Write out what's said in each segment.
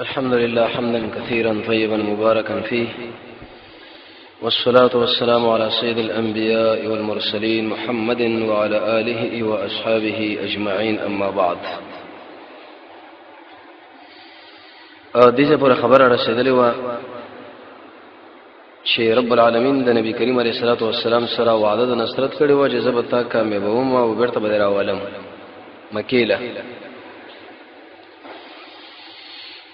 الحمد لله حمدا كثيرا طيبا مباركا فيه، والصلاة والسلام على سيد الأنبياء والمرسلين محمد وعلى آله وأصحابه أجمعين. أما بعد، دیجه پر خبر رسیدلی و چې رب العالمین د نبی کریم علیه الصلاۃ والسلام سره وعده د نصرت کړي و چې زبتا کامیابوم او بیرته بدر اولم مکیله.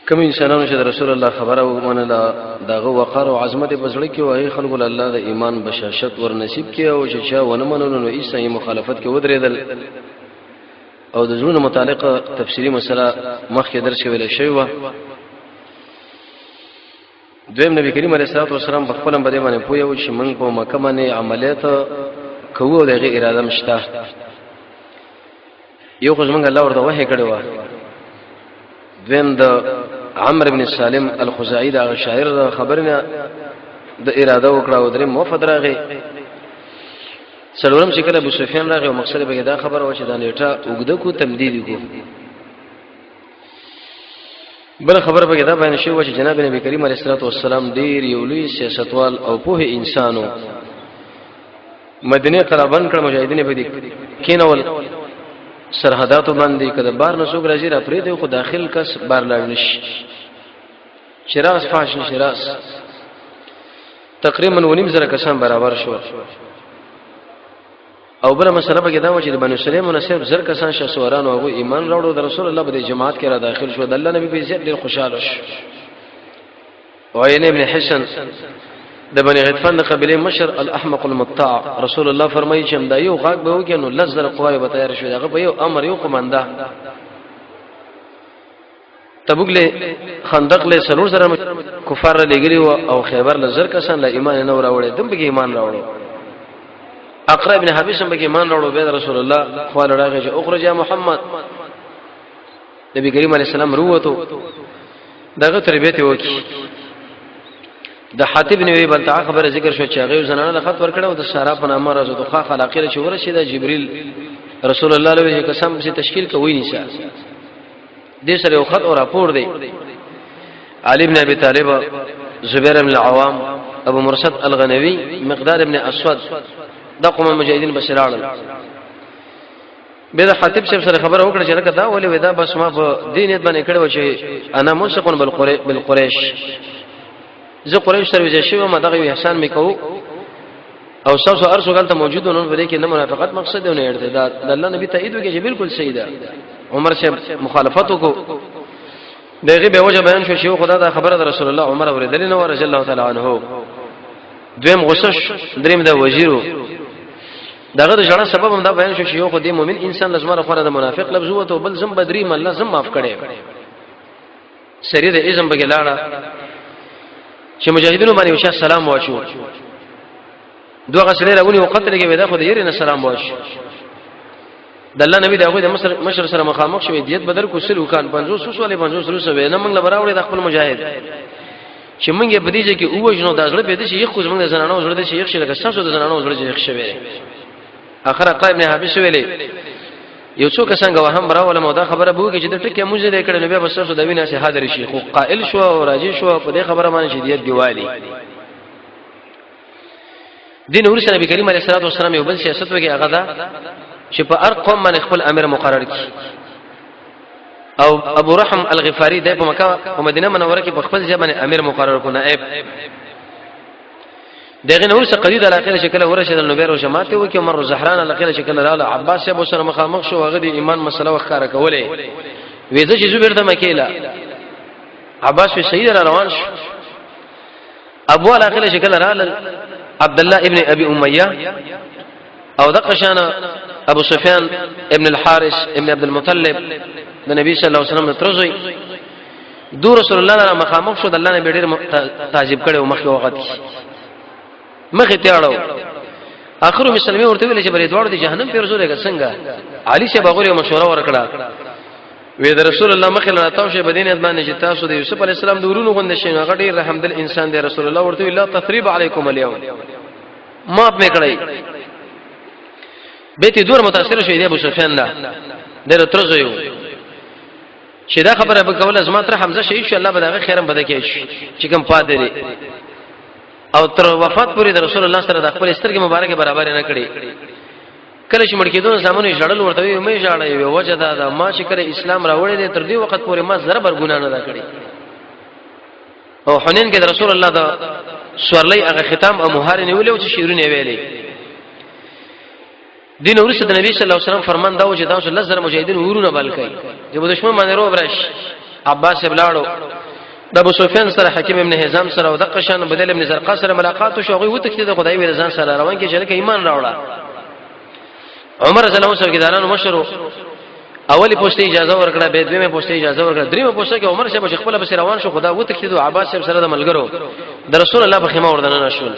کوم انسانانو چې رسول الله خبره ومنله دغه وقار او عظمت په زړه کې وایي خلق الله د ایمان بشاشت ور نصیب کړي او چې چا ونه منلو نو ایسه مخالفت کې ودرېدل. او د ژوند متعلق تفصیلی مسله مخکې درس کې ویل شوی و. دویم نبی کریم علیه الصلاه والسلام په خپل باندې پوهه و چې موږ په مکه باندې عملیات کوو دغه اراده مشته. یو خو موږ الله ورته وحی کړی و. دویم د عمرو بن سالم الخزاعي دا شاعر خبرنه د اراده وکړه او درې موفد راغی. څلورم چې کله ابو سفیان راغی او مقصد به دا خبره و چې دا نیټه وګده کو تمدید کو. بل خبره به دا بیان شوی و چې جناب نبی کریم علیه الصلاه والسلام ډیر یو لوی سیاستوال او پوه انسانو. مدینه قرابن کړ مجاهدین به دي کینول سرحداتو باندې کده بار نسوګ راځي را پرې دی خو داخل کس بار لاړ نشي. شراس فاش شراس تقریبا 1.5 کسان برابر شو. او بل مسله به دا و چې بنو سلیم مناسب زر کسان شاسواران او ایمان راوړو د رسول الله په جماعت کې را داخل شو. د الله نبی په عزت ډیر خوشاله شو. وعین ابن حسن د بنی غطفان د قبیله مشر الاحمق المطاع رسول الله فرمایي چې دا یو غاګ به وکړي نو لزر قوای به تیار شي. هغه په یو امر یو قومنده تبوک له خندق له سرور سره کفار لګري او خیبر لزر کسان له ایمان نه راوړي دم به ایمان راوړي. اقرا ابن حبیش هم به ایمان راوړو. به رسول الله خو راغی چې اخرج یا محمد. نبی کریم علیه السلام وروته دغه تربیته وکي. د حاتب بن ابي بلتع خبره ذکر شو چې هغه زنانه له خط ورکړو د سارا په نامه راځو د خاخ علاقه چې ورسېده جبريل رسول الله له قسم چې تشکیل کوي نشه دې سره یو خط او راپور دی. علي بن ابي طالب زبير بن العوام ابو مرصد الغنوي مقدار ابن اسود دا قوم مجاهدین بشراړل. به د حاتب صاحب سره خبره وکړه چې لکه دا ولې ودا بس ما په دینیت باندې کړو چې انا موسقون بالقريش زه قریش سره وځي شوم ما دغه احسان میکو او ساسو ارسو غلطه موجود نو په دې کې نه منافقت مقصد نه ارتداد د الله نبی تایید وکړي چې بالکل صحیح ده. عمر سے مخالفت کو دغه به وجه بیان شو چې خدا دا خبره د رسول الله عمر اوریدل نو رضی الله تعالی عنہ. دویم غصش دریم د وزیرو دغه د جړه سبب هم دا بیان شو چې یو خو د مؤمن انسان لازمه خبره د منافق لفظ وته بل زم بدری م الله زم معاف کړي. سری د اذن بګلاړه چې مجاهدینو باندې وشا سلام واچو. دوه غسلې راغونی او قتل کې ودا خو د یری نه سلام واچو. د الله نبی دغه د مشر سره مخامخ شوی دیت بدل کو سلو کان 500 ولې 500 روسه نه موږ لبراوړي د خپل مجاهد چې موږ په دې کې اوجنو د ځړ په دې چې یو خو موږ د زنانو ځړ دې چې یو شي لکه تاسو د زنانو ځړ چې شوی. اخر قائم ابن حبیش ویلي یو څوک څنګه وهم براوله مو دا خبره بو کې چې د ټکه موږ دې کړه نو بیا بس تاسو د وینې سه حاضر شي. خو قائل شو او راځي شو په دې خبره باندې چې دیت دیوالي دین ورسره نبی کریم علیه الصلاه والسلام یو بل سیاست وکي هغه دا چې په هر قوم باندې خپل امیر مقرر کړي. او ابو رحم الغفاری د په مکه او مدینه منوره کې په خپل ځای باندې امیر مقرر کو نائب. دغه نور څه قدید علاقه شکل ورشد النبیر او جماعت وکي عمر زهران علاقه شکل رااله عباس صاحب سره مخامخ شو. هغه د ایمان مسله وخاره کوله وېزه چې زبیر ته مکیلا عباس په سید روان شو. ابو علاقه شکل رااله عبد الله ابن ابي اميه او دقشانه ابو سفيان ابن الحارث ابن عبد المطلب د نبی صلی الله علیه وسلم ترزوی دو رسول الله سره مخامخ شو. د الله نه ډېر تعجب کړي او مخه وخت مخه تیاړو. اخرو مسلمه ورته ویل چې بری دوړ دي جهنم په رسول الله څنګه. علي شه بغور مشوره ورکړه وې د رسول الله مخه لا تاسو بدینه باندې چې تاسو د یوسف علی السلام د ورونو غوند شي هغه ډیر رحم دل انسان دی. رسول الله ورته ویل تثریب علیکم اليوم ما په کړی بیت دور متاثر شوی دی ابو سفیان دا ډیر ترزو چې دا خبره به کوله زما تر حمزه شهید شو الله به دا خیرم بده کې چې کوم پادری او تر وفات پورې د رسول الله سره د خپل سترګې مبارکه برابر نه کړي کله چې مړ کېدون زمونه جړل ورته وي مې جاړې وجه دا ما چې کړه اسلام راوړې دې تر دې وخت پورې ما زره بر ګنا نه کړی او حنین کې د رسول الله دا سورلې هغه ختم او مهار نیولې او چې شیرونه ویلې دین ورسره د نبی صلی الله علیه وسلم فرمان دا و چې دا صلی الله علیه مجاهدین ورونه بل کوي چې په دشمن باندې رو برش عباس ابلاړو د ابو سفیان سره حکیم ابن حزام سره او د قشان بدل ابن زرقا سره ملاقات شو غوي وته د خدای وی رضان سره روان کې چې ایمان راوړه عمر رضی الله عنه څوکیدارانو مشرو اولی پوسټ اجازه ورکړه به دویمه پوسټ اجازه ورکړه دریمه پوسټ کې عمر شه په خپل بس روان شو خدا وته د عباس سره د ملګرو د رسول الله په خیمه وردن نشول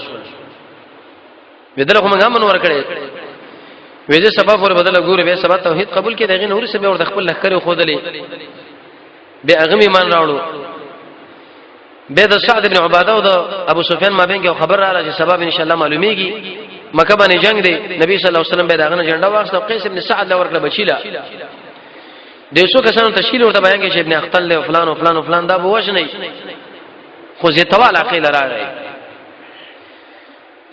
بدل کوم غمن ورکړي وجه سبب ور بدل ګوره به سبب توحید قبول کې دغه نور سبب ور د خپل لخر خودلې به اغم ایمان راوړو به د سعد ابن عباده او د ابو سفیان مابین کې خبر راځي سبب ان شاء الله معلومیږي مکه باندې جنگ دی نبی صلی الله علیه وسلم به داغه جنډه واخته قیس ابن سعد لور کړ بچیلا دیشو کسانو تشکیل ورته بیان کې چې ابن اختل له فلان او فلان او فلان دا بوښ نه خو زیتوال عقیل راغی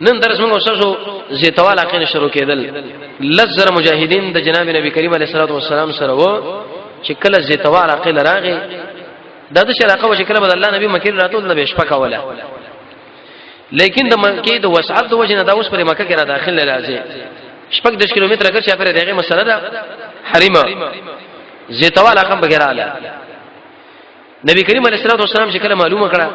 نن درس موږ اوسو زیتوال عقیل شروع کېدل لزر مجاهدین د جناب نبی کریم علیه الصلاه والسلام سره وو چې کله زیتوال عقیل راغی د شراقه و چې کله بد الله نبی مکه راتول نه بشپکا ولا لیکن د مکه د وسعت د وجنه دا اوس پر مکه کې را داخل راځي شپږ 10 کیلومتر اگر چې پر دغه مسله ده حریمه زیتوال عقم بغیراله نبی کریم علیه الصلاه والسلام چې کله معلومه کړه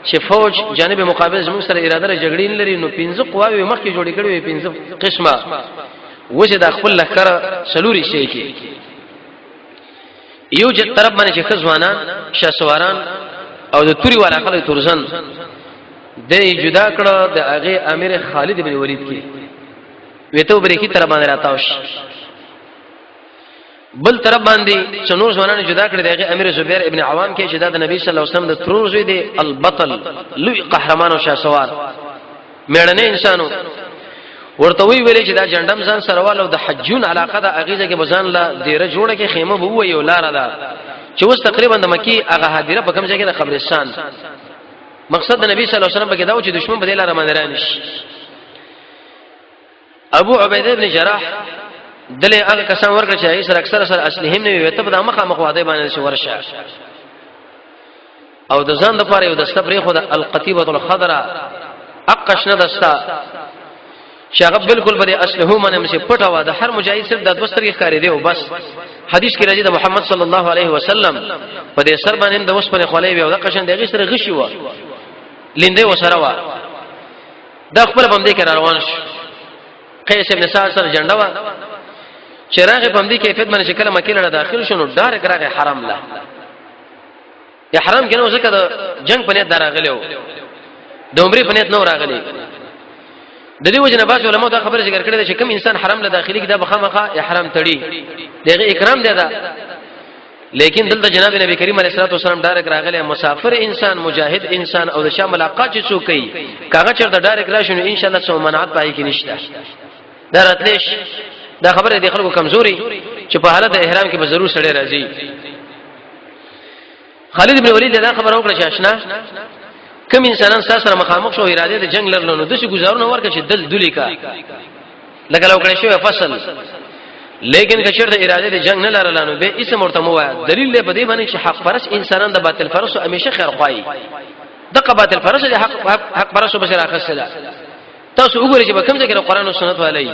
چې فوج جانب مقابل زموږ سره اراده لري جګړین لري نو 15 قواوی مخکې جوړې کړې وي 15 قسمه وجه د خپل لخر سلوري شي کې یو چې طرف باندې چې خزوانان شاسواران او د توري والا خلک تورزن د جدا کړه د هغه امیر خالد بن ولید کې وته بری کی طرف باندې راتاوش بل طرف باندې څنور ځوانان جدا کړي د هغه امیر زبیر ابن عوام کې چې د نبی صلی الله علیه وسلم د ترور زوی دی البطل لوی قهرمان او شاسوار میړنه انسانو ورته وی ویلې چې دا جندم ځان سروالو د حجون علاقه د اغیزه کې بزان لا ډیره جوړه کې خیمه بو یو لار ده چې اوس تقریبا د مکی هغه حاضره په کوم ځای کې د قبرستان مقصد د نبی صلی الله علیه وسلم په کې دا و چې دشمن په دې لار باندې رانش ابو عبیده ابن جراح دله هغه کسان ورکړ چې ایسر اکثر سره اصلي هم نه وي ته په مخه مخواده باندې شو ورشه او د ځان د پاره یو د صبرې خو د القتیبه الخضراء اقشنه دستا شغب بالکل بده اصله منه مشه پټه وا د هر مجاهد صرف د دوسترګي ښکارې دی او بس حدیث کې راځي د محمد صلی الله علیه وسلم په دې سر باندې د وس پر خولې وي او د قشن دغه سره غشي و لنده وسره وا د خپل باندې کې روان شو قیس ابن سعد سره جنډه وا چراغ باندې کیفیت باندې شکل مکه لړ داخل شونو ډار کراغه حرام لا یا حرام کنه ځکه د جنگ په نیت دراغلو د عمرې په نیت نو راغلي د دې وجنه باز علماء دا خبره ذکر کړې ده چې کوم انسان حرام له داخلي کې دا بخمخه احرام تړي دغه اکرام دی دا لیکن دلته جناب نبی کریم علیه الصلاه والسلام ډایرک راغلی مسافر انسان مجاهد انسان او د شام ملاقات چې څوک کوي کاغه چرته ډایرک راشنو ان شاء الله څو منعت پای کې نشته دا راتلش دا خبره د خلکو کمزوري چې په حالت احرام کې به ضرور سړی راځي خالد بن ولید دا خبره وکړه چې آشنا کوم انسانان سره مخامخ شو اراده د جنگ لرلو د څه گزارونه ورکه چې دل دلی کا لکه لو کړی شو فصل لیکن کچر د اراده د جنگ نه لرلانو به اسم ورته مو دلیل له بده باندې چې حق پرس انسانان د باطل پرس همیشه خیر خوای د قباطل پرس د حق پرس به سره خاصه تاسو وګورئ چې په کوم ځای کې قرآن او سنت والي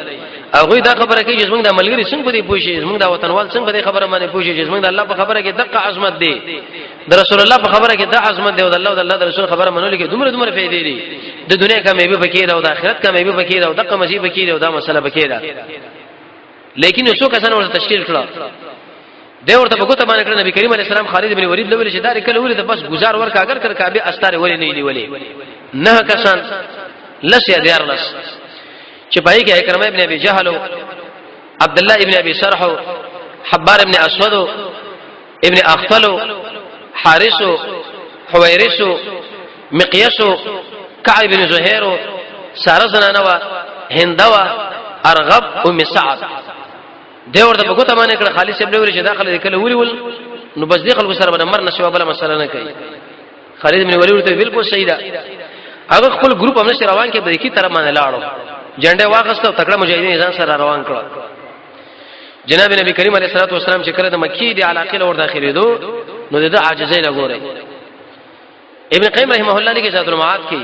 هغه دا خبره کوي چې موږ د ملګری څنګه دې پوښي موږ د وطنوال څنګه دې خبره باندې پوښي چې موږ د الله په خبره کې دغه عظمت دی د رسول الله په خبره کې د عظمت دی او د الله د رسول خبره منلو کې دومره فائدې دي د دنیا کامیابی پکې ده او د آخرت کامیابی پکې ده او دغه مزي پکې ده او دا مسله پکې ده لیکن یو څو کسان ورته تشکیل کړه دی ورته په کوته باندې کړ نبی کریم علیه السلام خالد بن ولید لول چې دا کله ولید بس گزار ورک اگر کړ کعبه استاره ولې نه دی ولې نه کسان لس یا دیار لس چې پای کې اکرمه ابن ابي جهل عبد الله ابن ابي سرح حبار ابن اسود ابن اخطل حارث حويرث مقياس كعب بن زهير سارزنانوا هندوا ارغب ام سعد دی ورته په کوته باندې کړه خالص ابن ولې چې داخله کله ولي ول نو بس دې خلکو سره باندې مر نشو بل مسله نه کوي خالد بن ولید ته بالکل صحیح ده هغه خپل ګروپ هم نشه روان کې د کی طرف باندې لاړو جنډه واغسته تکړه مجاهدین ځان سره روان کړ جناب نبی کریم علیه الصلاه والسلام چې کړه د مکی دی علاقه له ور داخلي دو نو د عاجزۍ لګوري ابن قیم رحمه الله علیه ذات المعاد کې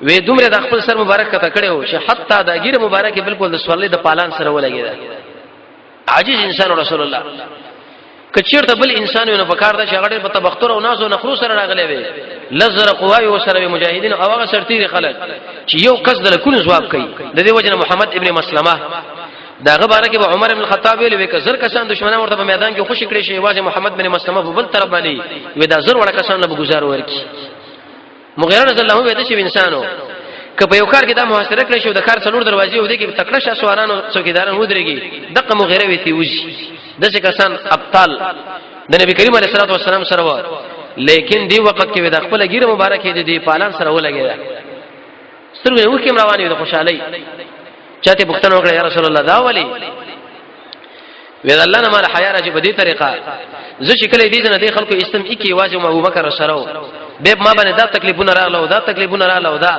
وې دومره د خپل سر مبارک کته کړو چې حتی د ګیره مبارکه بالکل د سوالې د پالان سره ولګیدا عاجز انسان رسول الله کچیرته بل انسان ونه پکار دا چې هغه په تبختر او ناز او نخرو سره راغلي وي لزر قوای او سره مجاهدین او هغه سرتیر خلک چې یو کس د لکونو جواب کوي د دې وجنه محمد ابن مسلمه داغه باره کې عمر ابن الخطاب ویل وکړه زر کسان دشمنان ورته په میدان کې خوشی کړی شي واځي محمد بن مسلمه په بل طرف باندې وې دا زر وړ کسان له گزار ورکی مغیره رضی الله عنه وې د انسانو که په یو کار کې دا محاصره کړی شو د کار څلور دروازې ودی کې تکړه شاسوارانو څوکیداران ودرېږي دغه مغیره وې تیوږي دغه کسان ابطال د نبی کریم علیه الصلاه والسلام سره و لیکن دی وخت کې د خپل ګیره مبارکه دي پالان سره ولګیدا سترګې وکم روانې د خوشحالي چاته پوښتنه وکړه یا رسول الله دا ولي وې الله نه مال حیا راځي په دې طریقه زه شکل دې نه دې خلکو استم کی واجب ابو بکر سره به ما باندې دا تکلیفونه راغلو دا تکلیفونه راغلو دا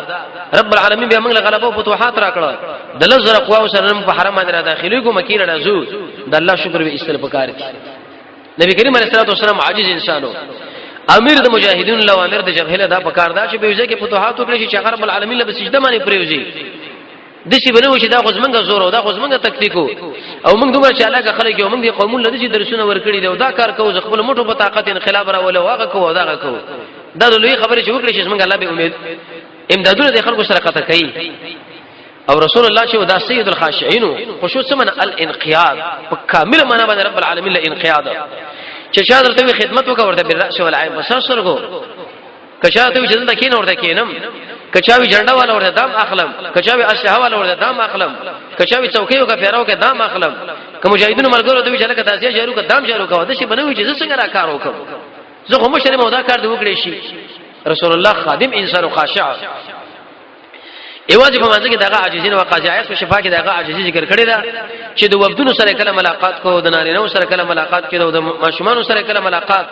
رب العالمین به موږ له غلبو فتوحات راکړه د لزر قوا سره په حرم باندې را داخلي کو مکیر راځو د الله شکر به استل پکار دي نبی کریم علیه الصلاه والسلام عاجز انسانو امیر د مجاهدین لو امیر د جبهه دا پکار دا چې به یوځکه فتوحات وکړي چې رب العالمین له سجده باندې پریوزي دسی بنو چې دا غزمنګ زور او دا غزمنګ تکتیکو او موږ دومره چې علاقه خلک یو موږ دي قومونه لدی درسونه ورکړي دی او دا کار کوو خپل موټو په طاقت انقلاب راول واغه کوو دا کوو دا لوی خبره چې وکړي چې موږ الله به امید امدادونه د خلکو سره قطع کوي او رسول الله چې دا سید الخاشعين خشوع سمن الانقياد په کامل معنا باندې رب العالمین له انقياد چې شاده ته خدمت وکړه بالراس والعين بسر سرغو کچاته چې زنده کین ورته کینم کچاوی جنډا والا ورته دام اخلم کچاوی اسلحه والا ورته دام اخلم کچاوی چوکیو کا پیراو کې دام اخلم که مجاهدینو ملګرو ته ویل کته تاسو جارو کا دام جارو کا د شي بنوي چې څنګه را کار وکم زه هم شرم او دا کار دی وکړې شي رسول الله خادم انسان خاشع ایواز په منځ کې دغه عاجزین او قاضیات په شفا کې دغه عاجزی ذکر کړی دا چې د وبدونو سره کله ملاقات کو د نارینو سره کله ملاقات کړو د ماشومان سره کله ملاقات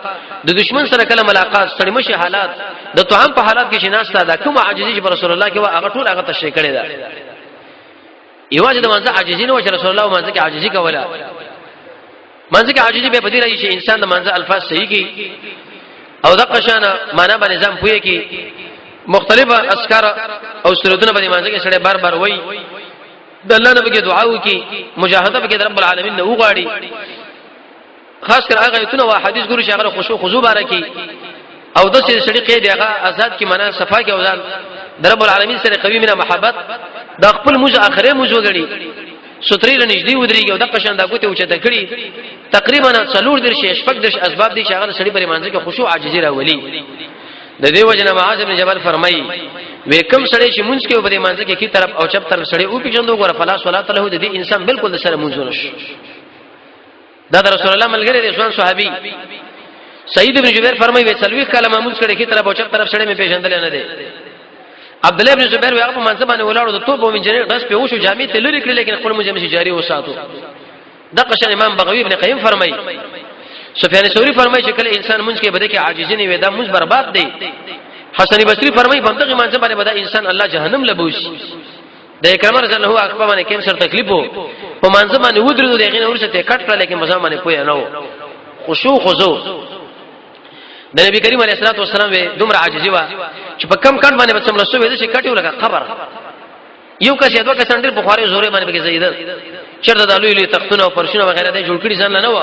د دشمن سره کله ملاقات سړی مشي حالات د توهم په حالات کې شناسته دا کوم عاجزی چې رسول الله کې هغه ټول هغه تشریح کړی دا ایواز د منځ عاجزین او رسول الله منځ کې عاجزی کوله منځ کې عاجزی به بدی راشي انسان د منځ الفاظ صحیح کی او د قشانه معنا باندې ځم پوي کی مختلفه اذکار او سورتونه باندې مانځي کې سړی بار بار وای د الله نه بګي دعا وکي مجاهده بګي رب العالمین نه وغاړي خاص کر هغه ایتونه او حدیث ګوري چې هغه خشوع خضوع بارکی او د سړي کې دغه آزاد کی معنا صفا کې اوزان د رب العالمین سره قوی منه محبت د خپل موج اخره موج وګړي ستري لنجدي ودرېږي او د قشان دا کوته اوچته کړي تقریبا څلور درشه شپږ درش اسباب دي چې هغه سړي پرې مانځي کې خشوع عاجزي راولي د دې وجنه معاذ بن جبل فرمایي وکم سړی چې مونږ کې په دې مانځ کې کی طرف او چپ طرف سړی او پیژندو غره فلا صلات له د دې انسان بالکل سره مونږ نشي دا د رسول الله ملګری دی ځوان صحابي سعید بن جبیر فرمایي وې څلوي کلمه مونږ کړي کی طرف او چپ طرف سړی مې پیژندل نه دی عبد الله بن زبیر هغه په منځ باندې ولاړو د توپ او منجری غس په وشو جامع ته لری کړی لیکن خپل مجمع جاری وساتو دا قشن امام بغوی ابن قیم فرمایي سفیان ثوری فرمایي چې کله انسان مونږ کې بده کې عاجزی نه وي دا مونږ برباد دی حسن بصری فرمایي بندغه منځ باندې بدا انسان الله جهنم لبوش د اکرام رضی الله اکبر باندې کوم سر تکلیف وو په منځ باندې ودرو دغه نه ورسته کټ کړل لیکن مزه باندې پوی نه وو خشوع خضوع د نبی کریم علیه الصلاه والسلام و دومره عاجزی وا چې په کم کټ باندې په څمړ شو وې چې کټیو لگا خبر یو کس یو کس انډر بخاری زوره باندې کې زیدل چرته د لوی تختونه او فرشونه وغیرہ د جوړ کړي ځان نه و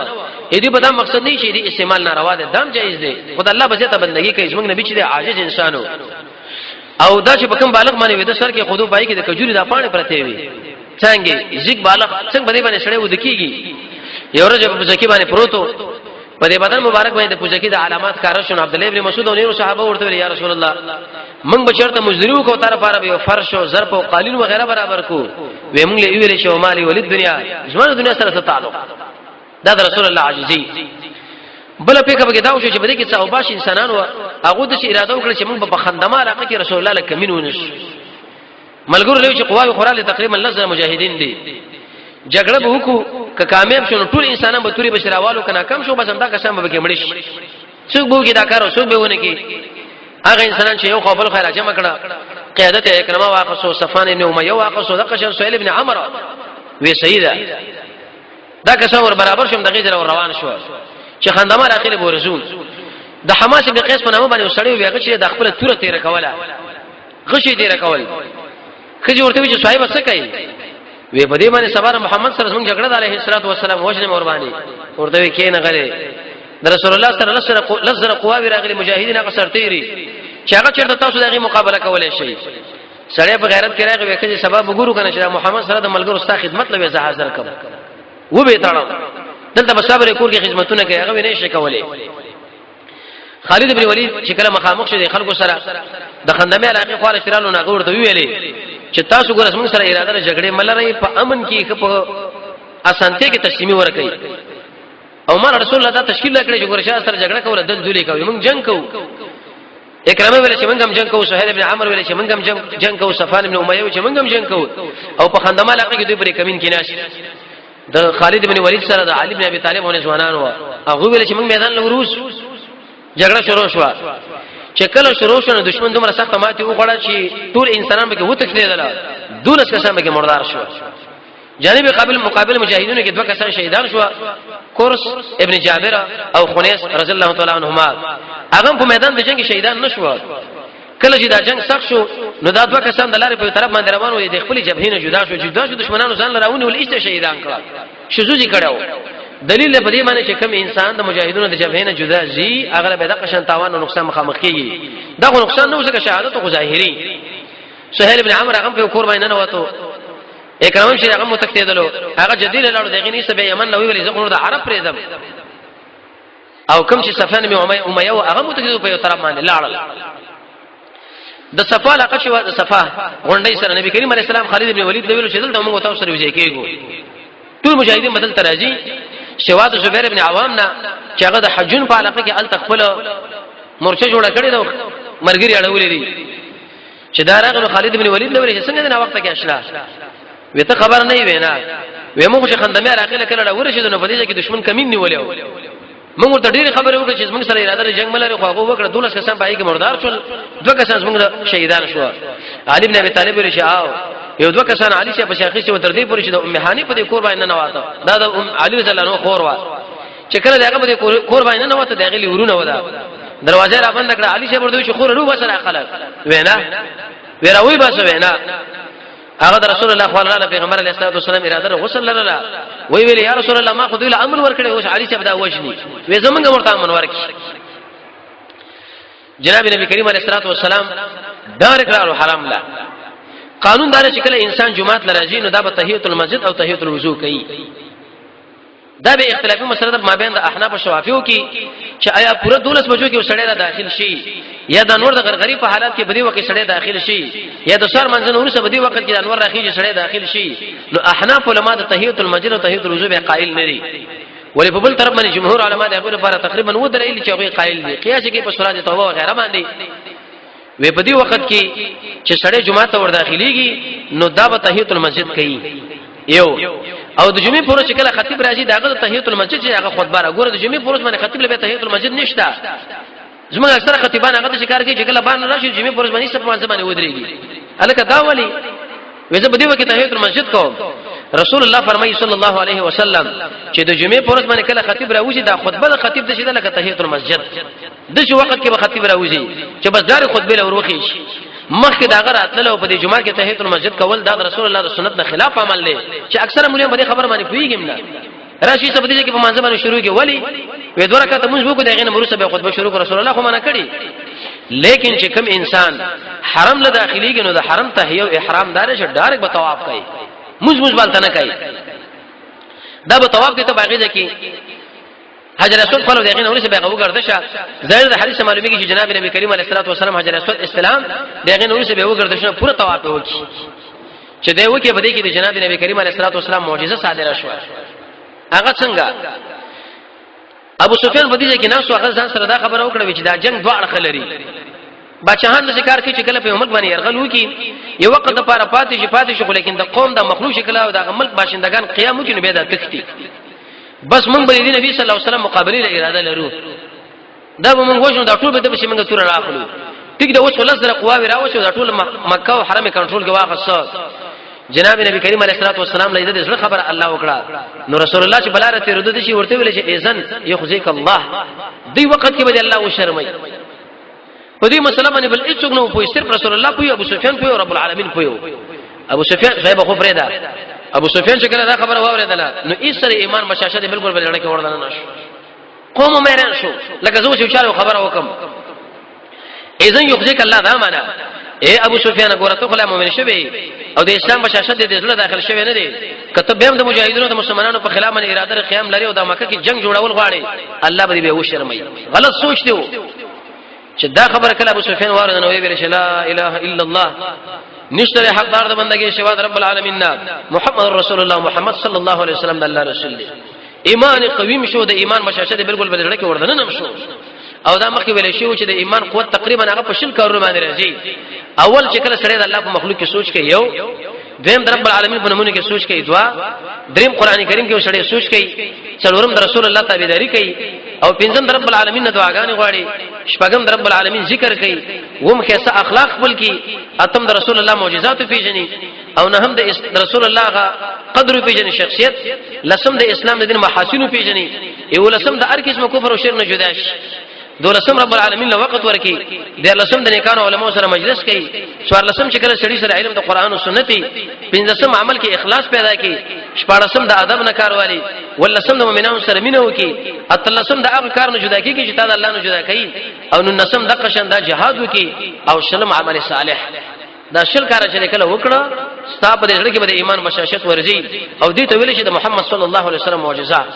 دې په دا مقصد نه شي دې استعمال ناروا ده دام جایز دی خدای الله بچته بندگی کوي زموږ نبی چې عاجز انسانو او دا چې په کوم بالغ باندې وې د سر کې خودو پای کې د کجوري د پانه پرته وي څنګه زیګ بالغ څنګه باندې سړی ودکیږي یو ورځ په ځکه باندې پروتو په دې بدن مبارک باندې په ځکه د علامات کار شون عبد الله ابن مسعود او نورو صحابه ورته یا رسول الله موږ بچرته مزدریو کو طرف لپاره به فرش او ظرف او قالین وغیرہ برابر کو و موږ له ویل شو مالی ولید دنیا زمانه دنیا سره تعلق دا رسول الله عاجزی بل په کې دا وشو چې بده کې څو باش انسانانو هغه د اراده وکړه چې موږ په خندمه علاقه کې رسول الله لکه مينونش ملګرو له چې قواوی خوراله تقریبا لزر مجاهدین دي جګړه به وکړو که کامیاب شون ټول انسانان به توري بشراوالو کنه کم شو بس هم دا کسان به کې مړ شي څوک به کې دا کارو څوک به ونه کې هغه انسانان چې یو خپل خیر جمع کړه قیادت اکرمه واقصو صفان ابن امیہ واقصو دغه شان سهيل ابن عمرو وی سیدا دا کسان ور برابر شوم دغه در روان شو چې خندمار اخر به ورزون د حماس ابن قیس په نامه باندې وسړی ویغه چې د خپل توره تیر کوله غشي تیر کول خځه ورته وی چې صاحب څه کوي وی په دې باندې سبحان محمد صلی الله علیه وسلم جګړه علیه الصلاه والسلام وجنه قرباني ورته وی کین غره د رسول الله صلی الله علیه وسلم لزر قوا راغلي مجاهدین قصر تیری چې هغه چیرته تاسو دغه مقابله کولای شي سړی په غیرت کې راغی وکړي سبب وګورو کنه چې محمد صلی الله علیه وسلم ملګرو ستا خدمت لوي زه حاضر کوم و به تړم دلته صبر کول کې خدمتونه کوي هغه نه شي کولای خالد بن ولید چې کله مخامخ شو د خلکو سره د خندمه علاقه خو راشرالو نه ورته ویلې چې تاسو ګورس موږ سره اراده جګړې ملره په امن کې په اسانته کې تسلیمي ورکړي او مر رسول الله دا تشکیل کړی چې ګورشا سره جګړه کوله د ذولې کوي موږ جنگ کوو اکرامه ویل چې موږ هم جنگ کوو سهيل ابن عمرو ویل چې موږ هم جنگ کوو صفان ابن امیہ چې موږ هم جنگ کوو او په خندمه علاقه کې دوی پرې کمین کې ناش د خالد بن ولید سره د علي بن ابي طالب ونه ځوانان و هغه ویل چې موږ میدان لوروس جګړه شروع شو چې کله شروع شو دشمن دومره سخت ماتې وکړه چې ټول انسانان به وتښتېدل دولس کسان به مردار شو جانب مقابل مجاهدینو کې دوه کسان شهیدان شو کورس ابن جابر او خنیس رضی الله تعالی عنهما هغه په میدان د جنگ شهیدان نشو کله چې دا جنگ سخت شو نو دا دوه کسان د لارې په طرف باندې روان وو د خپل جبهې نه جدا شو دشمنانو ځان لراونی ول ایست شهیدان کړه شذوذي کړو دلیل په دې معنی چې کوم انسان د مجاهدونو د جبهې نه جدا زی هغه به د قشن تاوان او نقصان مخامخ کیږي دا نقصان نه وسه شهادت او ظاهری سهيل ابن عمرو هغه په کور باندې نه وته اکرام شي هغه متکتیدلو هغه جديله لاړو دغه نه سبه یمن نو ویل زغونو د عرب پرېدم او کوم چې صفان ابن امیہ هغه متکتیدو په یو طرف باندې لاړل د صفا علاقه شو د صفا غونډې سره نبی کریم علیه السلام خالد ابن ولید ویلو چې دلته موږ تاسو سره وځي کېګو ټول مجاهدین بدل تراجی سوا د زبیر ابن عوام نه چې هغه د حجون په علاقه کې ال تخپل مورچه جوړه کړې نو مرګري اړولې دي چې دا راغلو خالد ابن ولید لوري څنګه د وخت کې اشلا وته خبر نه وینا ومو چې خندمه علاقه کله ورشي نو په دې کې دشمن کمین نیولې موږ ته ډېر خبره وکړه چې موږ سره اراده جنگ ملره خو هغه وکړه 12 کسان پای کې مردار شول دوه کسان موږ شهیدان شو علي بن ابي طالب رشاو یو دوه کسان علي شه په شیخي شه تر دې پورې چې د ام هاني په دې کور باندې نه واته دا د ام علي رضی الله عنه خور وا چې کله دغه په دې کور باندې نه واته دغه ورونه ودا دروازه را بند کړه علي شه ورته چې خور رو بسره خلک وینا ویراوي بس وینا هغه رسول الله صلی الله علیه پیغمبر علیه الصلاه والسلام اراده غسل لره وی ویل یا رسول الله ما خو دوی امر ورکړی او علي شه دا وجني وې زمونږ ورته امر ورکړي جناب نبی کریم علیه الصلاه والسلام دار کړه حرام لا قانون دار چې کله انسان جمعات لراځي نو دا به تحیت المسجد او تحیت الوضو کوي دا به اختلافي مسله ده مابین د احناف او شوافیو کې چې آیا پوره 12 بجو کې وسړی را داخل شي یا د انور د غرغری په حالت کې بدی وخت سړی داخل شي یا د سر منځنه ورسره بدی وخت کې د انور راخیږي سړی داخل شي نو احناف علما د تحیت المسجد او تحیت الوضو به قائل نه دي ولې په بل طرف باندې جمهور علما د هغه لپاره تقریبا و دلیل چې هغه قائل دي قیاس کې په سورۃ توبه وغیرہ باندې وې په دې وخت کې چې سړی جمعه ته ور داخليږي نو دا به تحیت المسجد کوي یو او د جمعې پورې چې کله خطیب راځي داغه تحیت المسجد چې هغه خطبه راګوره د جمعې پورې باندې خطیب له تحیت المسجد نشته زموږ اکثر خطیبان هغه څه کار کوي چې کله باندې راشي جمعې پورې باندې سپما باندې ودرېږي الکه دا ولی وځه په دې وخت تحیت المسجد کوم رسول الله فرمایي صلی الله علیه وسلم چې د جمعې پورې باندې کله خطیب راوځي دا خطبه د خطیب د شیدل لکه تحیت المسجد د شو وخت کې به خطیب راوځي چې بس دار خطبه له وروخي شي مخکې دا غره اتلو په دې جمعه کې تحیت المسجد کول دا رسول الله د سنت نه خلاف عمل دی چې اکثر مولوی په دې خبر باندې پويږي نه راشي څه په دې کې په منځ باندې شروع کې ولی وې دوه رکعات موږ وکړو دغه نه مرسته به خطبه شروع رسول الله خو منع کړی لیکن چې کوم انسان حرم له داخليږي نو د حرم تحیه او احرام دار شه ډایرک به طواف کوي موږ بالته نه کوي دا به طواف کې ته باغې ځکه حجر اسود خلو دغه نور څه به وګرځشه ظاهر د حدیث معلومیږي چې جناب نبی کریم علیه الصلاه والسلام حجر اسود استلام دغه نور څه به وګرځشه پوره طواف وکړي چې دا وکي بده کې د جناب نبی کریم علیه الصلاه والسلام معجزه صادره شو هغه څنګه ابو سفیان په دې کې ناس هغه ځان سره دا خبره وکړه چې دا جنگ دواړه خلري بچهان د ذکر کې چې کله په ملک باندې يرغل وکي یو وخت د پاره پاتې شي خو لیکن د قوم د مخلوق شکل او د ملک باشندگان قیام وکړي به د تختی بس موږ به د نبی صلی الله علیه وسلم مقابله اراده لرو دا به موږ وښنو دا ټول به د موږ تور راخلو ټیک دا اوس خلاص سره قواوی راوښو دا ټول مکه او حرم کنټرول کې واخص جناب نبی کریم علیه الصلاه والسلام له دې خبر الله وکړه نو رسول الله چې بلاره تیر د شي ورته ویل چې اذن یخزیک الله دی وخت کې به الله وشرمای په دې مسله باندې بل هیڅ نو پوي صرف رسول الله پوي ابو سفیان پوي رب العالمین پوي ابو سفیان صاحب خو پرېدا ابو سفیان چې کله دا خبر واوریدله نو ایسره ایمان مشاشه بالکل بل لړ کې وردان نه شو قوم مېران شو لکه زو چې چارو خبر وکم اذن یخزیک الله دا معنا اے ابو سفیان ګورته خلا مؤمن شوی او د اسلام مشاشه د دې داخل شوی نه دی کته به هم د مجاهدینو د مسلمانانو په خلاف باندې اراده قیام لري او د مکه کې جنگ جوړول غواړي الله به و شرمای غلط سوچ دیو چې دا خبره کله ابو سفیان وارد نو ویل چې لا اله الا الله نشته حقدار د بندګي شوا د رب العالمین محمد رسول الله محمد صلی الله علیه وسلم د الله رسول دی ایمان قویم شو د ایمان مشاشه بالکل بل کې وردن نه شو او دا مخکې ویل شو چې د ایمان قوت تقریبا هغه په شل کارونه باندې راځي اول چې کله سره د الله په مخلوق کې سوچ کوي یو دیم د رب العالمین په نمونه کې سوچ کوي دعا دریم قران کریم کې سره سوچ کوي څلورم د رسول الله تابعداري کوي او پنځم د رب العالمین دعاګانې غواړي شپږم د رب العالمین ذکر کوي وم خاصه اخلاق خپل کی اتم د رسول الله معجزات پیژني او نه هم د رسول الله قدر پیژني شخصیت لسم د اسلام د دین محاسن پیژني یو لسم د هر قسم کفر او شرک نه جدا شي دولسم رب العالمین له وخت ورکی د لسم د نیکانو علماء سره مجلس کوي څوار لسم چې کله سړي سره علم د قران او سنت پنځم عمل کې اخلاص پیدا کوي شپږم د ادب نه کاروالي ولسم د مؤمنانو سره مینه وکي اتلسم د هغه کار نه جدا کیږي چې تعالی الله نه جدا کوي او نسم د قشن د جهاد وکي او شلم عمل صالح دا شل کار چې کله وکړه ستاسو په دې کې به ایمان بشاشت ورځي او دې ته ویل چې د محمد صلی الله علیه وسلم معجزات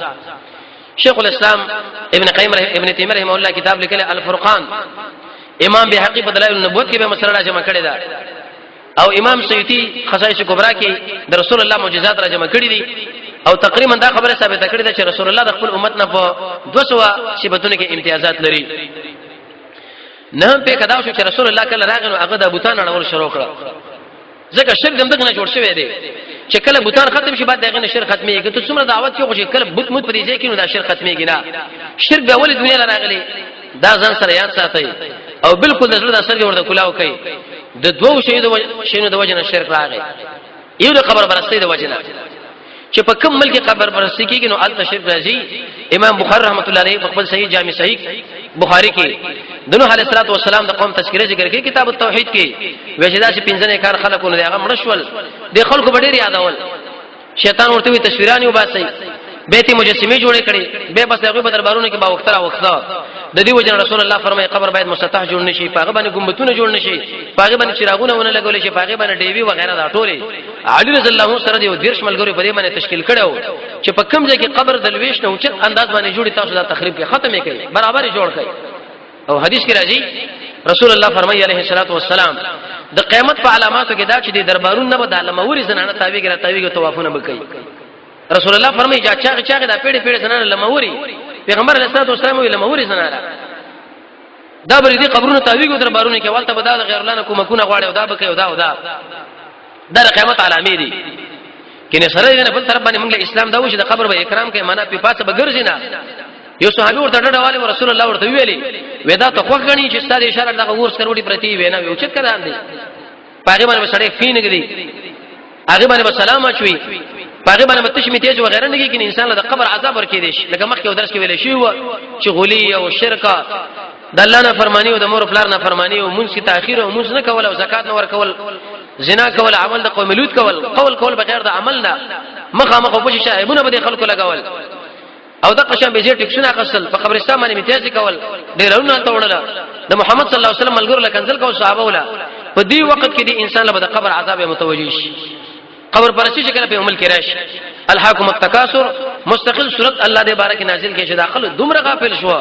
شیخ الاسلام ابن تیمیہ رحمه الله کتاب لیکل الفرقان امام بهقی په دلائل النبوت کې به مسله جمع کړی دا او امام سیوطی خصائص کبرا کې د رسول الله معجزات را جمع کړی دي او تقریبا دا خبره ثابت کړی ده چې رسول الله د خپل امت نه په 200 صفاتونو کې امتیازات لري نه په کدا شو چې رسول الله کله راغنو هغه د بوتان اړول شروع کړ ځکه شرک هم دغه جوړ شوی دی چې کله بوتان ختم شي بعد دغه شرک ختميږي ته څومره دعوت کې خو کله بوت مت پرې ځای کې نو دا شرک ختميږي نه شرک به اول دنیا راغلي دا ځان سره یاد ساتي او بالکل د زړه د اثر ورته کلاو کوي د دوه شینو د وجنه شرک راغی یو د قبر پرستی د وجنه چې په کوم ملک قبر پرستی کېږي نو الته شرک راځي امام بخاری رحمۃ اللہ علیہ په خپل صحیح جامع صحیح بخاری کې دنو علیہ الصلوۃ والسلام د قوم تذکرہ ذکر کې کتاب التوحید کې وجدا چې پنځنه کار خلقونه دغه مړشول د خلکو ډېر یادول شیطان ورته وی تصویرانی وباسي بیت مجسمه جوړې کړي به بس هغه په دربارونو کې با وخت د دې وجه رسول الله فرمایي قبر باید مسطح جوړ نشي پاغه باندې ګمبتونه جوړ نشي پاغه باندې چراغونه ونه لګول شي پاغه باندې ډیوی وغیرہ دا ټوله علي رضی الله عنه سره دی دیرش ملګری په دې باندې تشکیل کړو چې په کوم ځای کې قبر دلويش نه اوچت انداز باندې جوړي تاسو دا تخریب کې ختمه کړي برابر جوړ کړي او حدیث کې راځي رسول الله فرمایي عليه الصلاه والسلام د قیامت په علاماتو کې دا چې د دربارونو نه به د علماوري زنانه تاویږي طوافونه وکړي رسول الله فرمایي چې چاغه دا پیړې زنانه لموري پیغمبر علیه الصلاه والسلام ویل لموري زنانه دا بری دي قبرونو تاویږي دربارونو کې والته بدا غیر الله کومه کو نه غواړي او دا بکې او دا د قیامت علامې دي کینه سره نه بل طرف باندې موږ اسلام دا و چې د قبر به اکرام کوي معنا په پاسه بغرځي نه یو صحابي ورته ډډواله رسول الله ورته ویلي ودا ته خو غني چې ستاسو اشاره دغه ورس کروړي پرتی وینا یو چت کړه اندي پاګې باندې سړی فینګدي هغه باندې سلام اچوي پاګې باندې تشمی تیز وغیرہ نه کېږي انسان له قبر عذاب ورکې دي لکه مخکې درس کې ویل شي و چې غلی او شرک د الله نه فرمانی او د مور پلار نه فرمانی او مونږ کی تاخير او مونږ نه کول او زکات نه ورکول زنا کول عمل د قوم لوط کول بغیر د عمل نه مخامخ په شي شایبونه به خلکو لګول او د قشم به ټیکسونه اصل په قبرستان باندې امتیاز کول ډیرونه ته وړل د محمد صلی الله علیه وسلم ملګرو لکنزل کو صحابه ولا په دې وخت کې د انسان له قبر عذاب متوجي شي قبر پرستی چې کله په عمل کې راشي الحاکم التکاثر مستقل صورت الله دې بارک نازل کې چې داخله دومره غافل شو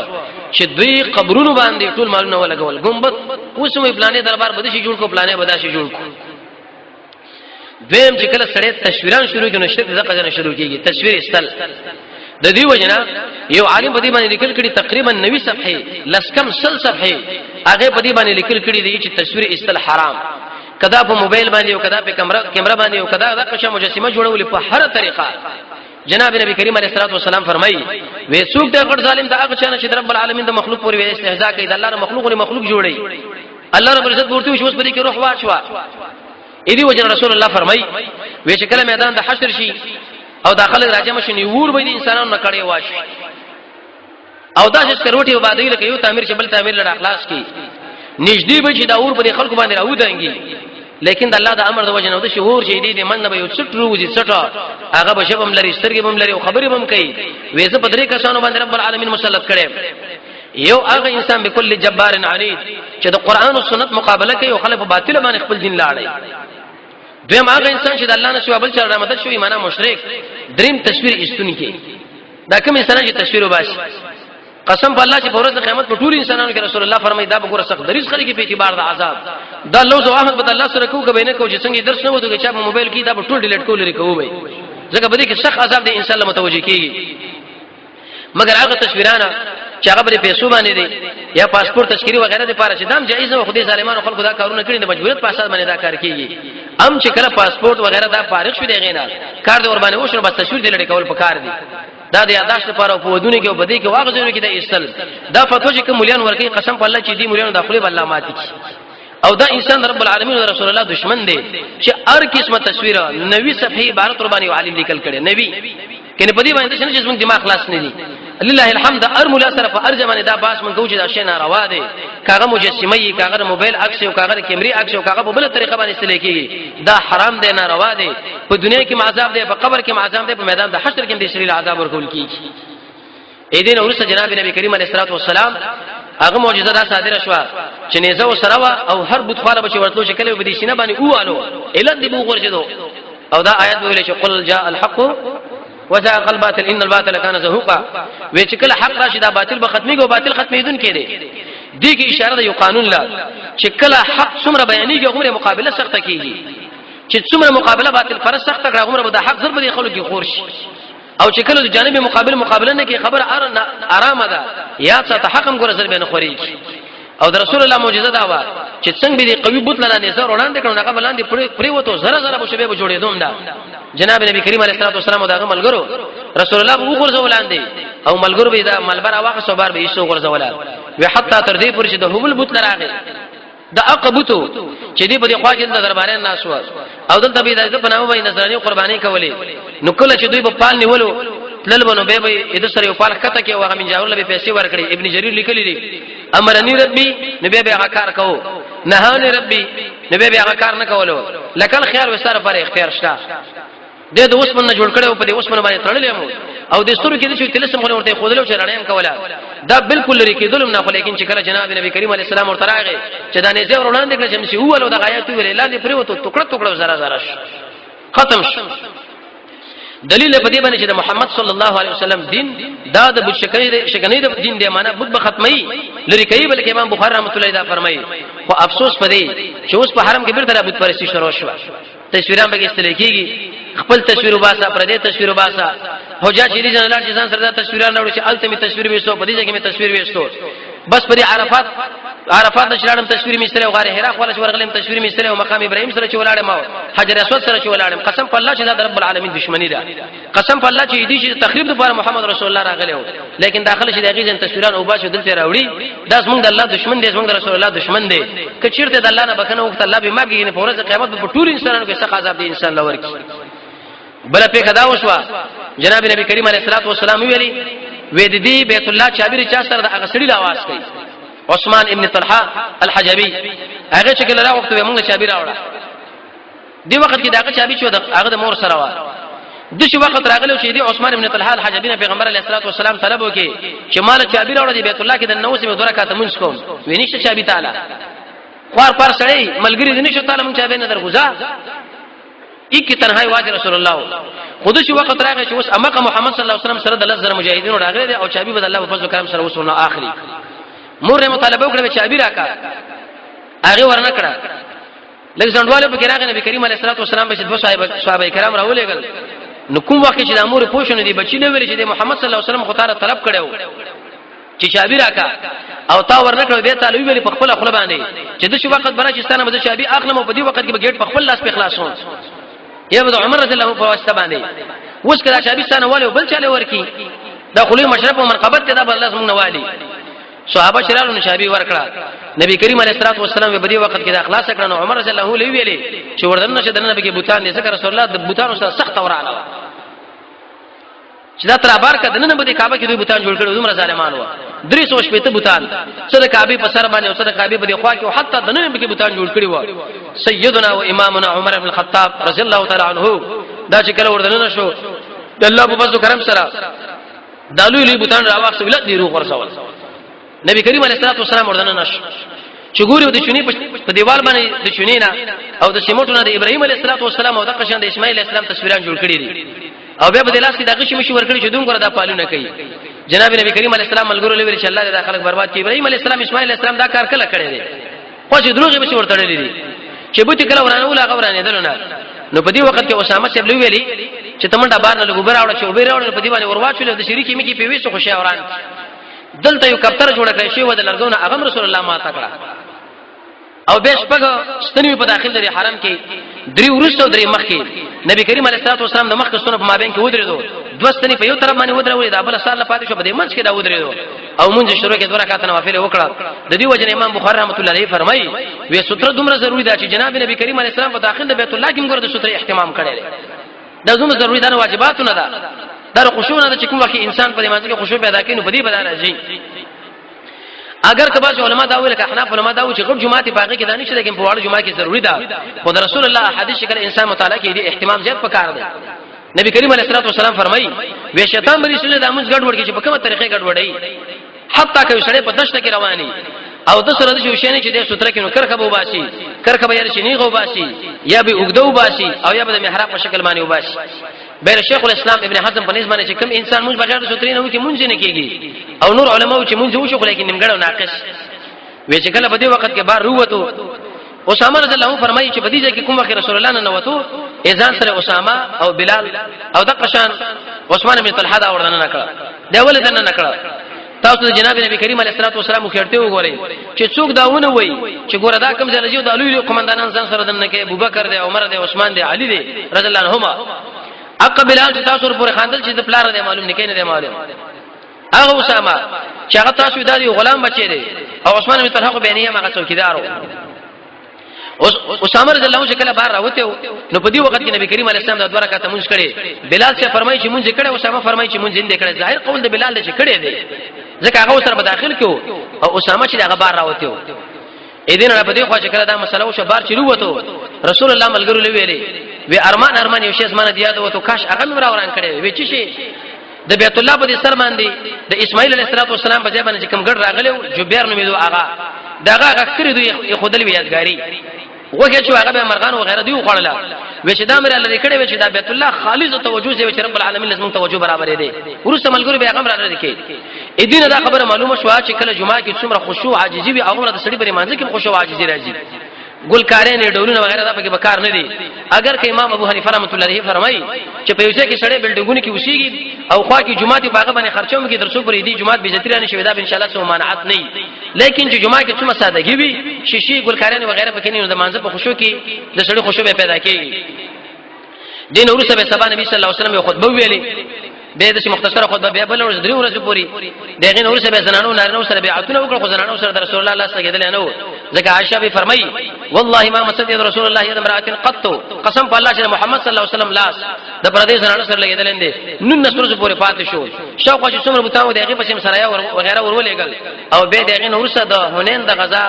چې دوی قبرونو باندې ټول مالونه ولګول ګمبد اوسمه پلانې دربار بده شي جوړ کو پلانې بده شي جوړ کو دویم چې کله سړی تصویران شروع کړي نو شرک زقه نه شروع کیږي تصویر استل د دې وجنا یو عالم په دې باندې لیکل کړي تقریبا 90 صفحې لسکم سل صفحې هغه په دې باندې لیکل کړي دي چې تصویر استل حرام کدا په موبایل باندې او کدا په کیمرا باندې او کدا د قشه مجسمه جوړول په هر طریقه جناب نبی کریم علیه الصلاه والسلام فرمایي وې څوک د غړ ظالم د هغه چانه چې رب العالمین د مخلوق پورې استهزاء کوي د الله ر مخلوق له مخلوق جوړي الله رب العزت ورته وشوس په دې کې روح واچوا اې دی وجه رسول الله فرمایي وې چې کله میدان د حشر شي او داخله راځم شي نور به د انسانانو نه کړي واشي او دا چې کروټي وبادي لکه یو تعمیر چې بل تعمیر لړ اخلاص کی نږدې به چې دا اور په خلکو باندې راودانګي لیکن د الله د امر د وجه نه د شهور چې دې من به یو څټ روزي څټه هغه به شبم لري سترګې بم لري او خبرې بم کوي وېزه په درې کسانو باندې رب العالمین مسلط کړي یو هغه انسان به کل جبار عنید چې د قران او سنت مقابله کوي او خلک په باطل باندې خپل دین لاړي دویم هغه انسان چې د الله نه سوا بل چا رحمت شوی معنا مشرک دریم تصویر استونی کې دا کوم انسان چې تصویر وباسي قسم په الله چې په ورځ د قیامت په ټول انسانانو کې رسول الله فرمایي دا به ګوره سخت دریس خلک په اعتبار د عذاب دا لوز او احمد بد الله سره کوو کبه نه کو چې څنګه درس نه وته چې په موبایل کې دا په ټول ډیلیټ کول لري کوو ځکه به دې کې سخت عذاب د انسان له متوجي کیږي مگر هغه تصویرانه چې هغه په پیسو باندې دي یا پاسپورت تشکیری وغیرہ د پاره چې دام جایز او خدای ظالمانو خلکو دا کارونه کړی د مجبوریت په اساس باندې دا کار کیږي ام چې کله پاسپورت وغیرہ دا فارغ شوی دی غینا کار د ور باندې وشو بس تصویر دی لړ کول په کار دی دا د یاداشت لپاره په ودونه کې او بدی کې واغځونه کې د استل دا فتوا چې کوم مليان ورکی قسم په الله چې دې مليان داخلي بل الله ماتي او دا انسان رب العالمین او رسول الله دشمن دی چې هر قسمه تصویر 90 صفحې عبارت ور باندې عالم لیکل کړي نبی کنه په دې باندې چې زموږ دماغ خلاص نه دي لله الحمد ار مولا سره په ارجمانه دا باس من کوجه دا شی ناروا دي کاغه مجسمه کاغه موبایل عکس او کاغه کیمري عکس او کاغه په بل طریقه باندې استل کیږي دا حرام دی ناروا دي په دنیا کې عذاب دی په قبر کې عذاب دی په میدان د حشر کې د شریل عذاب ورکول کیږي اې دین اورسه جناب نبی کریم علیه الصلاه والسلام هغه معجزه دا صادره شو چې نيزه وسره او هر بت خاله بچ ورتلو شکل به دي سینه باندې اوالو الان دی بو ورجدو او دا آیات ویل چې قل جاء الحق وجاء الباطل ان الباطل كان زهوقا وی چې کله حق راشي دا باطل به ختمي او باطل ختميدون کړي دي کی اشاره د یو قانون لا چې کله حق څومره بیانېږي عمره مقابله سخته کیږي چې څومره مقابله باطل پر سخته کړه عمره به حق ضرب دي خلکو کې خورش او چې کله د جانب مقابله نه کې خبر آرامه ده یا څه حکم ګور سره به نه خوري او د رسول الله معجزه دا و چې څنګه به قوي بوت لاره نظر وړاندې کړو هغه بلاندې پرې وته زره زره به جوړې دوم دا جناب نبی کریم علیه الصلاه والسلام دا ملګرو رسول الله وو ګرځو ولاندې او ملګرو به دا ملبر واقع صبر به ایسو ګرځو ولال وی حتی تر دې پورې چې د هبل بوت لراغه دا عقبتو چې دې په خوا کې د دربارې ناس و او دلته به د پنامه باندې نظرانی قرباني کولې نو کله چې دوی په پال نیولو تللبنو به د سره یو پال کته کې وغه من جاول به پیسې ورکړي ابن جرير لیکلی دي امرني ربي نبي به هغه کار کوو نهاني ربي نبي به هغه کار نه کولو لکه خيار وسره پر اختیار شته د اوسمن جوړ کړو په دې اوسمن باندې تړلې مو او د ستورو کې چې تلسم غوړ ورته خودلو چې رڼیم کوله دا بالکل لري کې ظلم نه خو لیکن چې کله جناب نبی کریم علیه السلام ورته راغی چې دا نه زه وړاندې کړم چې هو له غایات ویل لاندې پرې وته ټوکړه ټوکړه زرا زرا ختم شو دلیل په دې باندې چې محمد صلی الله علیه وسلم دین دا د شکنی د دین دی معنا بت ختمي لري کوي بلکې امام بخاری رحمۃ اللہ دا فرمایي خو افسوس پدې چې اوس په حرم کې بیرته بت پرستی شروع شو تصویران به استل کېږي خپل تصویر وباسا پر دې تصویر وباسا حجاج دې جنرال چې ځان سره تصویران راوړي چې التمی تصویر وېستو په دې ځای کې مې تصویر وېستو بس پر عرفات نشړم تصویر می سره غاره حرا خپل ورغلم تصویر می سره او مقام ابراهيم سره چې ولاړم ما حجر اسود سره چې ولاړم قسم په الله چې دا رب العالمین دشمنی ده قسم په الله چې دې چې تخریب لپاره محمد رسول الله راغلی لیکن داخله چې دغه ځین تصویران او باسو دلته راوړي دا زمونږ د الله دشمن دی زمونږ رسول الله دشمن دی که چیرته د الله نه بکنه وخت الله به مګي نه فورز قیامت په ټول انسانانو کې سخت عذاب دی انسان لور کی بل په کدا وشوا جناب نبی کریم علیه الصلاه والسلام ویلي وې د دې بیت الله چابیر چا سره د هغه سړي आवाज کوي عثمان ابن طلحه الحجبي هغه چې کله راوخت به موږ چابیر راوړه دی وخت کې داغه چابي شو هغه د مور سره و د شي وخت راغلو چې دی عثمان ابن طلحه الحجبي نه پیغمبر علیه الصلاه والسلام طلب وکي چې مال چابیر راوړه دی بیت الله کې د 9 سمه دوه رکعات منځ کوم ویني چابي تعالی خور پر سړی ملګری دې نشو تعالی مونږ چابي نه درغوزا یک تنهایی واجب رسول الله خود شي وخت راغی چې اوس امه محمد صلی الله علیه وسلم سره د لزر مجاهدین راغلي او چابي بد الله په فضل کرم سره وسونه اخري مور مطالبه وکړه چې چابي راکا هغه ورنه کړه لکه ځندواله په راغی نبی کریم علیه الصلاه والسلام به دوه صحابه کرام راولېګل نو کوم وخت چې د امور پوښنه دی بچی نه ویل چې د محمد صلی الله علیه وسلم خو تعالی طلب کړو چې شابي راکا او تا ورنکړو به تعالی ویل په خپل خپل باندې چې د شو وخت برا چې ستانه به شابي اخلم او په دې وخت کې به ګیټ په خپل لاس په خلاصون یا به عمر رضی الله په واسطه باندې اوس کله شابي ستانه والو بل چاله ورکی دا خلوی مشرف او منقبت ته دا بل الله زموږ نوالي صحابه شرالو نشابي ورکړه نبی کریم علیه الصلاه والسلام په دې وخت کې د اخلاص کړه نو عمر رضی الله عنه ویلي چې وردن نشه د نبی کې بوتان دي ځکه رسول الله د بوتانو سره سخت وراله چې دا تر بار کده نه بده کعبه کې دوی بوتان جوړ کړو دومره ظالمانو 300 بوتان سره کعبه په سر باندې او سره کعبه په خوا کې او حتی د نبی کې بوتان جوړ کړی و سیدنا و امامنا عمر بن الخطاب رضی الله تعالی عنہ دا چې کله وردن نشو د الله په فضل کرم سره دالو لی بوتان راوښ ویل دی روح ورسول نبی کریم علیه الصلاه والسلام وردن نشو چې ګوري د چونی په دیوال باندې د چونی نه او د سیمټو نه د ابراهیم علیه السلام او د قشان د اسماعیل علیه السلام تصویران جوړ کړی دي او بیا په دلاس کې دغه شی مشي ورکړي چې دوی ګره دا پالونه کوي جناب نبی کریم علیه السلام ملګرو لوي چې الله دې خلک برباد کړي ابراهیم علیه السلام اسماعیل علیه السلام دا کار کله کړی دی خو چې دروغ به ورتړلې دي چې بوتي کله ورانه ولا غورانه دلونه نو په دې وخت کې اسامه صاحب ویلي چې تمنډه بار نه لګوبر راوړ چې وبیر راوړ په دې باندې ورواچول د شریکی مکی په وېسو خوشي اوران دلته یو کپتر جوړ کړی شی و د لرګونه اغم رسول الله ما تکړه او به شپږ ستنوي په داخل د حرم کې درې ورسته درې مخ کې نبی کریم علیه الصلاه والسلام د مخ کې سونه په مابین کې ودرېدو دوه ستنې په یو طرف باندې ودرېدو دا بل سال پاتې شو په دې منځ کې دا ودرېدو او مونږ شروع کې دوه رکعات نوافل وکړه د دې وجه امام بخاری رحمۃ اللہ علیہ فرمایي وې ستر دومره ضروری ده چې جناب نبی کریم علیه السلام په داخل د بیت الله کې موږ د ستر اهتمام کړی دا دومره ضروری ده واجبات نه ده دا خشوع نه ده چې کوم وخت انسان په دې باندې کې خشوع پیدا کړي نو په دې بدل راځي اگر کبا علماء دا ویل که احناف علماء دا و چې غټ جمعه باقي کې دانش ده کې په وړ جمعه کې ضروری ده خو د رسول الله حدیث شکل انسان مطالعه کې دې اهتمام زیات پکار دی نبی کریم علیه الصلاه والسلام فرمایي وې شیطان بری سره د موږ ګډ وړ کې چې په کومه طریقې ګډ وړي حتی که سړی په دشت کې رواني او د سره د شوشنې چې د ستر کې نو کرخه بو باسي کرخه به یې چې نیغو باسي یا به وګدو باسي او یا به د محراب په شکل باندې وباسي بیر شیخ الاسلام ابن حزم په نسبت باندې چې کوم انسان موږ بغیر د سترې نه وکي مونږ نه کېږي او نور علماء چې مونږ وشو لیکن نیمګړو ناقص وې چې کله په دې وخت کې بار روته اسامه رضی الله عنه فرمایي چې په دې ځای کې کوم وخت رسول الله نه وته اذان سره اسامه او بلال او د قشان عثمان بن طلحه دا وردن نه کړ دا ول دنه نه کړ تاسو د جناب نبی کریم علیه الصلاه والسلام خېرته وګورئ چې څوک داونه وای چې ګوره دا کوم ځای د لوی قومندانان ځان سره دنه کې ابوبکر دی عمر دی عثمان دی علي دی رضی الله عنهما اق بلال چې تاسو پر خاندل چې د پلار دی معلوم نکې نه دی معلوم هغه اسامه چې هغه تاسو د غلام بچی دی او عثمان بن طلحه به نه هغه څوکیدارو اسامه رضی الله عنه کله بار راوته نو په دې وخت کې نبی کریم علیه السلام د دوه رکعات مونږ کړي بلال چې فرمایي چې مونږ کړي اسامه فرمایي چې مونږ دې کړي ظاهر قول د بلال چې کړي دی ځکه هغه سره داخل کېو او اسامه چې هغه بار راوته اذن را په دې خوا چې کله دا مسله وشو بار چې وروته رسول الله ملګرو لویلې وی ارمان یو شی زمانه دیاده وته کاش هغه مې راوران کړي وی چې شي د بیت الله په سر باندې د اسماعیل علیه السلام په ځای باندې کوم ګډ راغلو جبیر نومېدو هغه داغه کړی دوی خودل وی یادګاری وګه چې هغه به مرغان او غیره دی وخړل وې چې دا مې لري کړي وې چې دا بیت الله خالص توجه دی چې رب العالمین لازم توجه برابر دی ورسره ملګری به هغه راځي کې اذن دا خبره معلومه شو چې کله جمعه کې څومره خشوع عاجزي وي هغه د سړي پرې مانځي کې خشوع عاجزي راځي ګلکارین ډولونه وغیرہ دا پکې بکار نه دي اگر که امام ابو حنیفه رحمۃ اللہ علیہ فرمایي چې په یوځای کې سړی بلډینګونه کې وسیږي او خوا کې جمعه په هغه باندې خرچوم کې درسو پرې دي جمعه به ذتری نه شوی دا ان شاء الله سو مانعت نه لیکن چې جمعه کې څومره سادهګي وي شیشي ګلکارین وغیرہ پکې نه د مانځ په خوشو کې د سړی خوشو به پیدا کیږي دین ورسره به سبا نبی صلی الله علیه وسلم خطبه ویلي به د مختصره خطبه به بل ورځ درې ورځې پوری دغه نور سره زنانو نارینه سره بیعتونه وکړه خو زنانو سره رسول الله صلی الله علیه وسلم نه و ځکه عائشہ به فرمایي والله ما مسجد رسول الله ید امراه قط قسم په الله چې محمد صلی الله علیه وسلم لاس د پردیس زنانو سره لګیدل اندې نن نسره پورې پاتې شو شوق چې څومره بوتاو دغه پسې سرایا وغیرہ ورولېګل او به دغه نور سره د هنین د غزا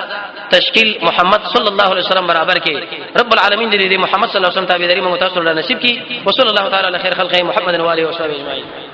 تشکیل محمد صلی الله علیه وسلم برابر کې رب العالمین دې محمد صلی الله علیه وسلم تابعداري مو تاسو له نصیب کی وصلی الله تعالی علی خیر خلقه محمد و علیه و صحبه اجمعین